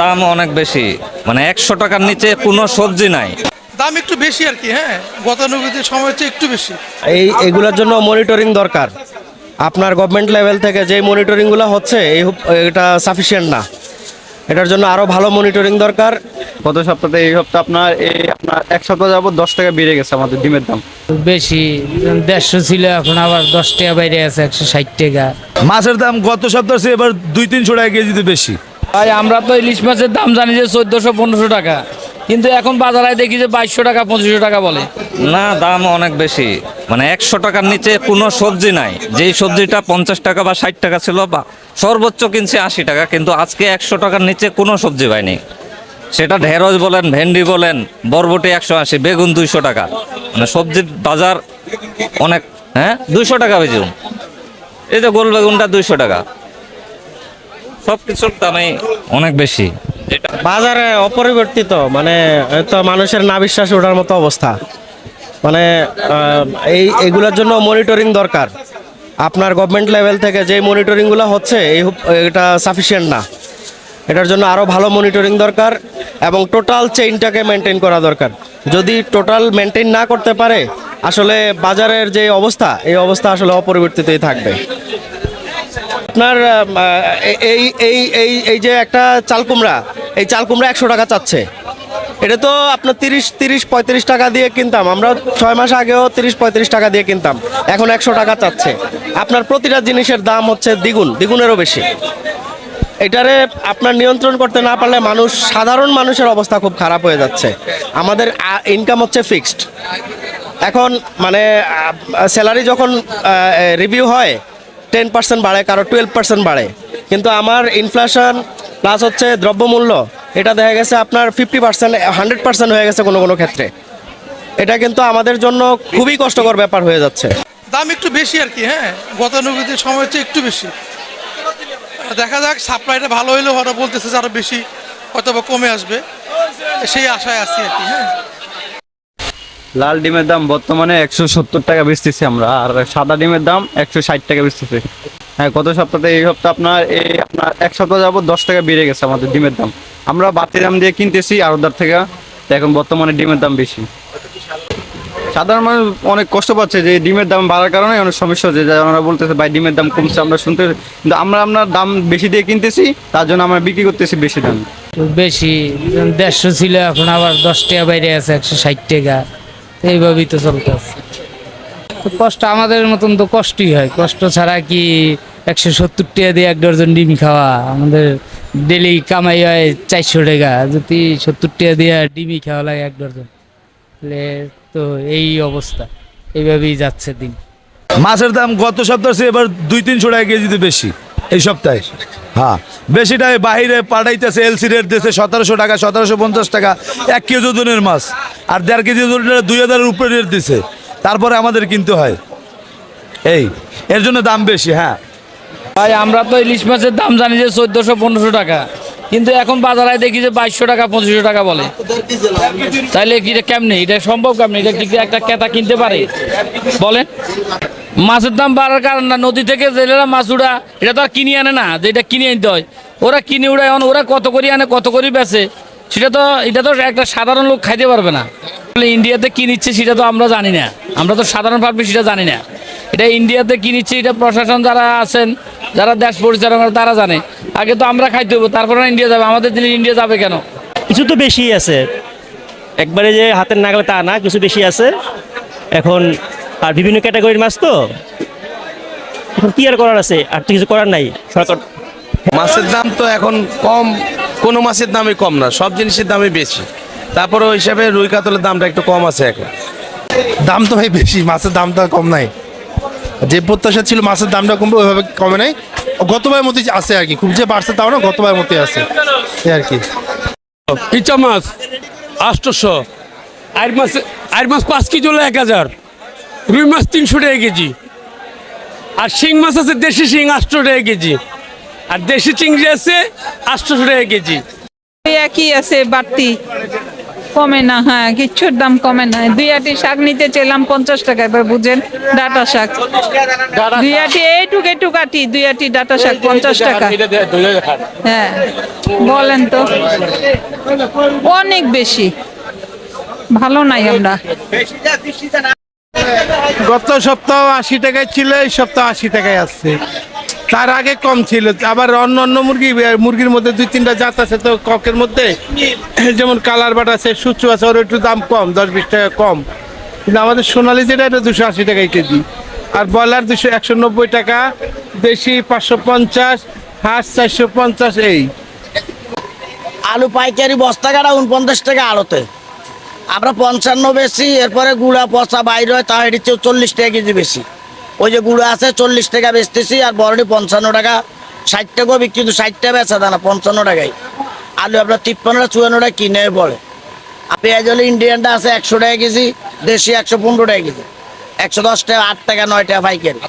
দাম অনেক বেশি, মানে 100 টাকার নিচে কোনো সবজি নাই। দাম একটু বেশি আর কি। হ্যাঁ, গতানুগতিক সময় হচ্ছে একটু বেশি। এগুলোর জন্য মনিটরিং দরকার। আপনার গভর্নমেন্ট লেভেল থেকে যে মনিটরিংগুলো হচ্ছে এটা সাফিসিয়েন্ট না। এটার জন্য আরও ভালো মনিটরিং দরকার। গত সপ্তাহে এই সপ্তাহে আপনার এক সপ্তাহ যাবত 10 টাকা বেড়ে গেছে আমাদের ডিমের দাম। বেশি 150 ছিল, এখন আবার 10 টাকা বাইরে আছে 160 টাকা। মাছের দাম গত সপ্তাহে এবার 200-300 টাকা কেজিতে বেশি। ভাই আমরা তো ইলিশ মাছের দাম জানি যে 1400-1500 টাকা, কিন্তু এখন বাজারে দেখি যে 2200 টাকা 2500 টাকা বলে। না, দাম অনেক বেশি, মানে 100 টাকার নিচে কোনো সবজি নাই। যেই সবজিটা 50 টাকা বা 60 টাকা ছিল, বা সর্বোচ্চ কিনছে 80 টাকা, কিন্তু আজকে 100 টাকার নিচে কোনো সবজি পাইনি। সেটা ঢেঁড়স বলেন, ভেন্ডি বলেন, বরবটি 180, বেগুন 200 টাকা। মানে সবজির বাজার অনেক। 200 টাকা বেগুন, এই যে গোল বেগুনটা 200 টাকা। সব কিছুর দামে অনেক বেশি। বাজারে অপরিবর্তিত, মানে তো মানুষের না বিশ্বাস ওঠার মতো অবস্থা। মানে এগুলোর জন্য মনিটরিং দরকার। আপনার গভর্নমেন্ট লেভেল থেকে যে মনিটরিংগুলো হচ্ছে এটা সাফিসিয়েন্ট না। এটার জন্য আরও ভালো মনিটরিং দরকার এবং টোটাল চেইনটাকে মেনটেন করা দরকার। যদি টোটাল মেনটেন না করতে পারে, আসলে বাজারের যে অবস্থা, এই অবস্থা আসলে অপরিবর্তিতই থাকবে। আপনার এই এই এই এই যে একটা চাল কুমড়া, এই চাল কুমড়া 100 টাকা চাচ্ছে। এটা তো আপনার 30-35 টাকা দিয়ে কিনতাম আমরা, 6 মাস আগেও 30-35 টাকা দিয়ে কিনতাম, এখন 100 টাকা চাচ্ছে। আপনার প্রতিটা জিনিসের দাম হচ্ছে দ্বিগুণেরও বেশি। এটারে আপনার নিয়ন্ত্রণ করতে না পারলে সাধারণ মানুষের অবস্থা খুব খারাপ হয়ে যাচ্ছে। আমাদের ইনকাম হচ্ছে ফিক্সড। এখন মানে স্যালারি যখন রিভিউ হয় 10% বাড়ে, কারো 12% বাড়ে, কিন্তু আমার ইনফ্লেশন প্লাস হচ্ছে দ্রব্যমূল্য, এটা দেখা গেছে আপনার 50%, 100% হয়ে গেছে কোনো কোনো ক্ষেত্রে। এটা কিন্তু আমাদের জন্য খুবই কষ্টকর ব্যাপার হয়ে যাচ্ছে। দাম একটু বেশি আর কি। হ্যাঁ, গতানুগতিক সময় হচ্ছে একটু বেশি। দেখা যাক, সাপ্লাইটা ভালো হইলেও হয়তো বলতেছে যে আরো বেশি হয়তো বা কমে আসবে, সেই আশায় আছি আর কি। হ্যাঁ, লাল ডিমের দাম বর্তমানে 170 টাকা বেচতেছি আমরা, আর সাদা ডিমের দাম 160 টাকা বেচতেছে। হ্যাঁ, গত সপ্তাহে এই সপ্তাহে আপনার এক সপ্তাহ যাবত 10 টাকা বেড়ে গেছে আমাদের ডিমের দাম। আমরা বাড়তি দাম দিয়ে কিনতেছি আড়তদার থেকে, এখন বর্তমানে ডিমের দাম বেশি। সাধারণ মানুষ অনেক কষ্ট পাচ্ছে যে ডিমের দাম বাড়ার কারণে অনেক সমস্যা হচ্ছে। ওনারা বলতেছে ভাই ডিমের দাম কমছে, আমরা শুনতে, কিন্তু আপনার দাম বেশি দিয়ে কিনতেছি, তার জন্য আমরা বিক্রি করতেছি বেশি দাম। বেশি 150 ছিল, এখন আবার 10 টাকা বাইরে আছে 160 টাকা। এইভাবেই তো চলতেছে। তো কষ্ট আমাদের মতন তো কষ্টই হয়, কষ্ট ছাড়া কি 170 টাকা দিয়ে 1 ডজন ডিম খাওয়া? আমাদের ডেলি কামাই হয় 400 টাকা, যদি 70 টাকা দিয়ে ডিমই খাওয়া লাগে 1 ডজন, তাহলে তো এই অবস্থা, এইভাবেই যাচ্ছে দিন। মাছের দাম গত সপ্তাহে এবার 200-300 টাকা কেজিতে বেশি এই সপ্তাহে। হ্যাঁ, বেশিটাই বাহিরে পাঠাইতেছে, এলসি রেট দিয়েছে 1700 টাকা, 1750 টাকা 1 কেজি ওজনের মাছ, আর 1.5 কেজি ওজনের 2000-এর উপরে রেট দিছে। তারপরে আমাদের কিনতে হয়, এর জন্য দাম বেশি। হ্যাঁ ভাই আমরা তো ইলিশ মাছের দাম জানি যে 1400-1500 টাকা, কিন্তু এখন বাজারে দেখি যে 2200 টাকা 2500 টাকা বলে। তাইলে কি এটা কেমনে, এটা সম্ভব কেমনে? এটা কি একটা ক্রেতা কিনতে পারে বলেন? মাছের দাম বাড়ার কারণ না, নদী থেকে জেলেরা মাছ উড়া, এটা তো আর কিনে আনে না, যে এটা কিনে আনতে হয়। ওরা কিনে উড়ায়, ওরা কত করে আনে, কত করে বেচে, এটা তো একটা সাধারণ লোক খাইতে পারবে না। ইন্ডিয়াতে কি নিচ্ছে সেটা তো আমরা জানি না, আমরা তো সাধারণ পাবলিক সেটা জানি না। এটা ইন্ডিয়াতে কি নিচ্ছে, এটা প্রশাসন যারা আছেন, যারা দেশ পরিচালনা করে তারা জানে। আগে তো আমরা খাইতে হবো, তারপরে ইন্ডিয়া যাবে। আমাদের জিনিস ইন্ডিয়া যাবে কেন? কিছু তো বেশি আছে, একবারে যে হাতের নাগালে তা না, কিছু বেশি আছে এখন। আর বিভিন্ন ক্যাটাগরির মাছ তো এখন কি আর করার আছে, আর তো কিছু করার নাই। সরকার মাছের দাম তো এখন কম, কোনো মাছের দামই কম না, সব জিনিসের দামই বেশি। তারপরে ওই হিসাবে রুই কাতলের দামটা একটু কম আছে এখন। দাম তো ভাই বেশি, মাছের দামটা কম নাই। যে প্রত্যাশা ছিল মাছের দামটা কমবে, ওইভাবে কমে নাই, গতবার মতোই আছে আর কি। খুব যে বাড়ছে তাও না, গতবার মতোই আছে এই আর কি। ইচা মাছ 800, আর মাছ 5 কেজি হলো 1000, রুই মাছ 300 টাকা কেজি, আর শিং মাছ আছে দেশি শিং 800 টাকা কেজি, আর দেশি চিংড়ি আছে 800 টাকা কেজি। একই আছে বাড়তি, কমে না, হ্যাঁ কিচ্ছুর দাম কমে না। 2 আটি শাক নিতে চাইলাম 50 টাকা, এবার বুঝেন ডাটা শাক 2 আটি এইটুক আটি 2 আটি ডাটা শাক 50 টাকা। হ্যাঁ বলেন তো, অনেক বেশি, ভালো নাই আমরা। গত সপ্তাহ 80 টাকায় ছিল, এই সপ্তাহ 80 টাকায় আসছে। তার আগে কম ছিল। আবার অন্য মুরগির মধ্যে 2-3টা জাত আছে তো ককের মধ্যে, যেমন কালার বাট আছে, সুচু আছে, ওর একটু দাম কম, 10-20 টাকা কম। কিন্তু আমাদের সোনালি যেটা, এটা 280 টাকায় কেজি। আর ব্রয়লার 190 টাকা, দেশি 550, হাঁস 450। এই আলু পাইকারি বস্তা কাটা 49 টাকা আড়তে, আমরা 55 বেশি। এরপরে গুঁড়া পচা বাইর হয়, তা এটি 40 টাকা কেজি বেশি। ওই যে গুঁড়া আছে 40 টাকা বেচতেছি, আর বড়টি 55 টাকা, 60 টাকাও বিক্রি, কিন্তু 60 টাকা বেচা দেয় না, 55 টাকায়। আলু আপনার 53-54 টাকা কিনে পড়ে। আর পেঁয়াজ হলে ইন্ডিয়ানটা আছে 100 টাকা কেজি, দেশি 115 টাকা কেজি, 110 টাকা, 8 টাকা, 9 টাকা পাইকারি।